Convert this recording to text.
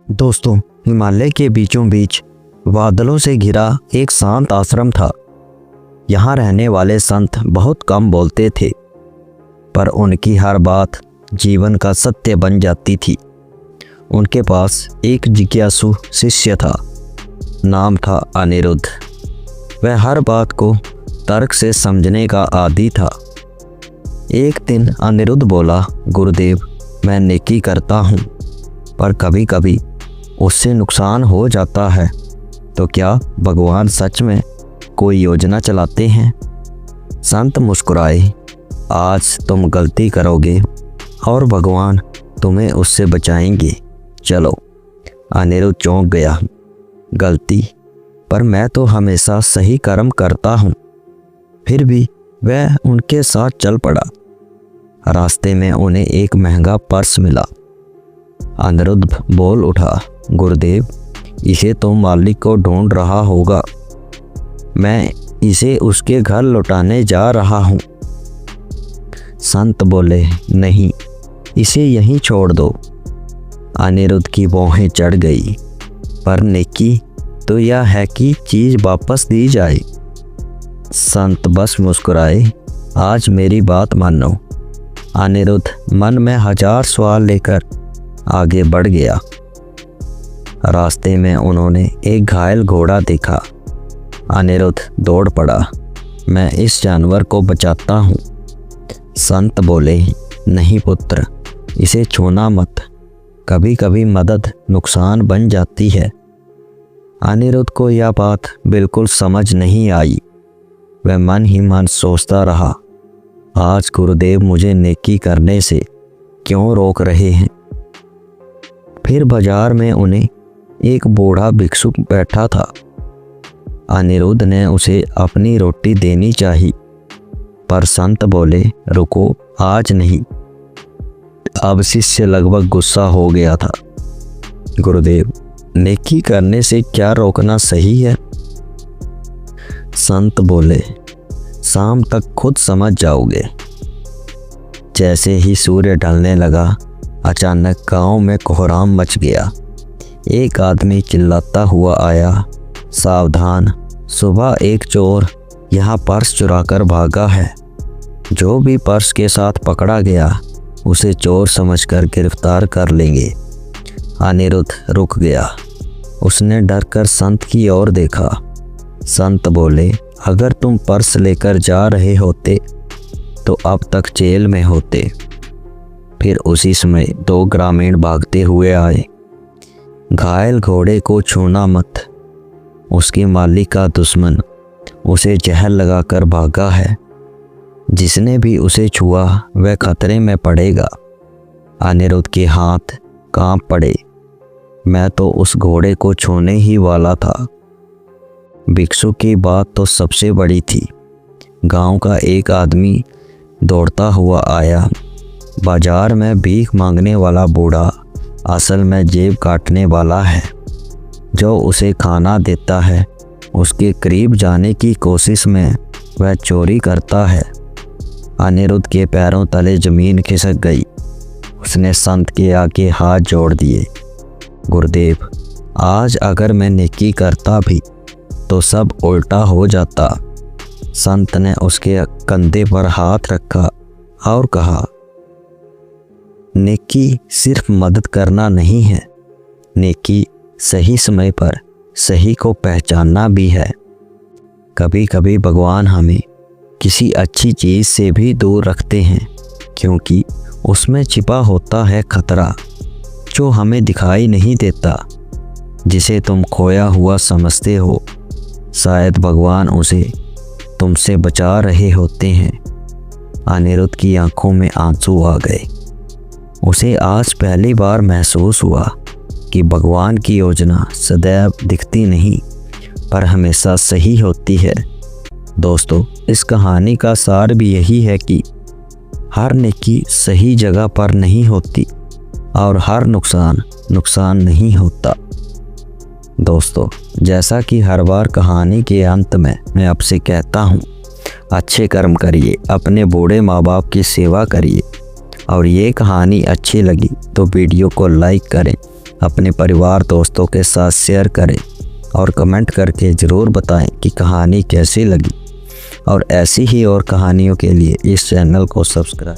दोस्तों, हिमालय के बीचों बीच बादलों से घिरा एक शांत आश्रम था। यहाँ रहने वाले संत बहुत कम बोलते थे, पर उनकी हर बात जीवन का सत्य बन जाती थी। उनके पास एक जिज्ञासु शिष्य था, नाम था अनिरुद्ध। वह हर बात को तर्क से समझने का आदी था। एक दिन अनिरुद्ध बोला, गुरुदेव, मैं नेकी करता हूँ, पर कभी कभी उससे नुकसान हो जाता है, तो क्या भगवान सच में कोई योजना चलाते हैं? संत मुस्कुराए, आज तुम गलती करोगे और भगवान तुम्हें उससे बचाएंगे। चलो। अनिरुद्ध चौंक गया। गलती? पर मैं तो हमेशा सही कर्म करता हूँ। फिर भी वह उनके साथ चल पड़ा। रास्ते में उन्हें एक महंगा पर्स मिला। अनिरुद्ध बोल उठा, गुरुदेव, इसे तो मालिक को ढूंढ रहा होगा। मैं इसे उसके घर लौटाने जा रहा हूँ। संत बोले, नहीं, इसे यहीं छोड़ दो। अनिरुद्ध की भौहें चढ़ गई। पर नेकी तो यह है कि चीज़ वापस दी जाए। संत बस मुस्कुराए, आज मेरी बात मानो। अनिरुद्ध मन में 1000 सवाल लेकर आगे बढ़ गया। रास्ते में उन्होंने एक घायल घोड़ा देखा। अनिरुद्ध दौड़ पड़ा, मैं इस जानवर को बचाता हूँ। संत बोले, नहीं पुत्र, इसे छूना मत। कभी कभी मदद नुकसान बन जाती है। अनिरुद्ध को यह बात बिल्कुल समझ नहीं आई। वह मन ही मन सोचता रहा, आज गुरुदेव मुझे नेकी करने से क्यों रोक रहे हैं? फिर बाजार में उन्हें एक बूढ़ा भिक्षुक बैठा था। अनिरुद्ध ने उसे अपनी रोटी देनी चाहिए, पर संत बोले, रुको, आज नहीं। अब शिष्य लगभग गुस्सा हो गया था। गुरुदेव, नेकी करने से क्या रोकना सही है? संत बोले, शाम तक खुद समझ जाओगे। जैसे ही सूर्य ढलने लगा, अचानक गांव में कोहराम मच गया। एक आदमी चिल्लाता हुआ आया, सावधान, सुबह एक चोर यहाँ पर्स चुराकर भागा है। जो भी पर्स के साथ पकड़ा गया, उसे चोर समझकर गिरफ्तार कर लेंगे। अनिरुद्ध रुक गया। उसने डरकर संत की ओर देखा। संत बोले, अगर तुम पर्स लेकर जा रहे होते तो अब तक जेल में होते। फिर उसी समय 2 ग्रामीण भागते हुए आए। घायल घोड़े को छूना मत, उसके मालिक का दुश्मन उसे जहर लगाकर भागा है। जिसने भी उसे छुआ वह खतरे में पड़ेगा। अनिरुद्ध के हाथ कांप पड़े। मैं तो उस घोड़े को छूने ही वाला था। भिक्षु की बात तो सबसे बड़ी थी। गांव का एक आदमी दौड़ता हुआ आया। बाजार में भीख मांगने वाला बूढ़ा असल में जेब काटने वाला है। जो उसे खाना देता है, उसके करीब जाने की कोशिश में वह चोरी करता है। अनिरुद्ध के पैरों तले जमीन खिसक गई। उसने संत के आगे हाथ जोड़ दिए, गुरुदेव, आज अगर मैं नेकी करता भी तो सब उल्टा हो जाता। संत ने उसके कंधे पर हाथ रखा और कहा, नेकी सिर्फ मदद करना नहीं है, नेकी सही समय पर सही को पहचानना भी है। कभी कभी भगवान हमें किसी अच्छी चीज़ से भी दूर रखते हैं, क्योंकि उसमें छिपा होता है खतरा जो हमें दिखाई नहीं देता। जिसे तुम खोया हुआ समझते हो, शायद भगवान उसे तुमसे बचा रहे होते हैं। अनिरुद्ध की आंखों में आंसू आ गए। उसे आज पहली बार महसूस हुआ कि भगवान की योजना सदैव दिखती नहीं, पर हमेशा सही होती है। दोस्तों, इस कहानी का सार भी यही है कि हर नेकी सही जगह पर नहीं होती और हर नुकसान नहीं होता। दोस्तों, जैसा कि हर बार कहानी के अंत में मैं आपसे कहता हूँ, अच्छे कर्म करिए, अपने बूढ़े माँ बाप की सेवा करिए। और ये कहानी अच्छी लगी तो वीडियो को लाइक करें, अपने परिवार दोस्तों के साथ शेयर करें और कमेंट करके ज़रूर बताएं कि कहानी कैसी लगी। और ऐसी ही और कहानियों के लिए इस चैनल को सब्सक्राइब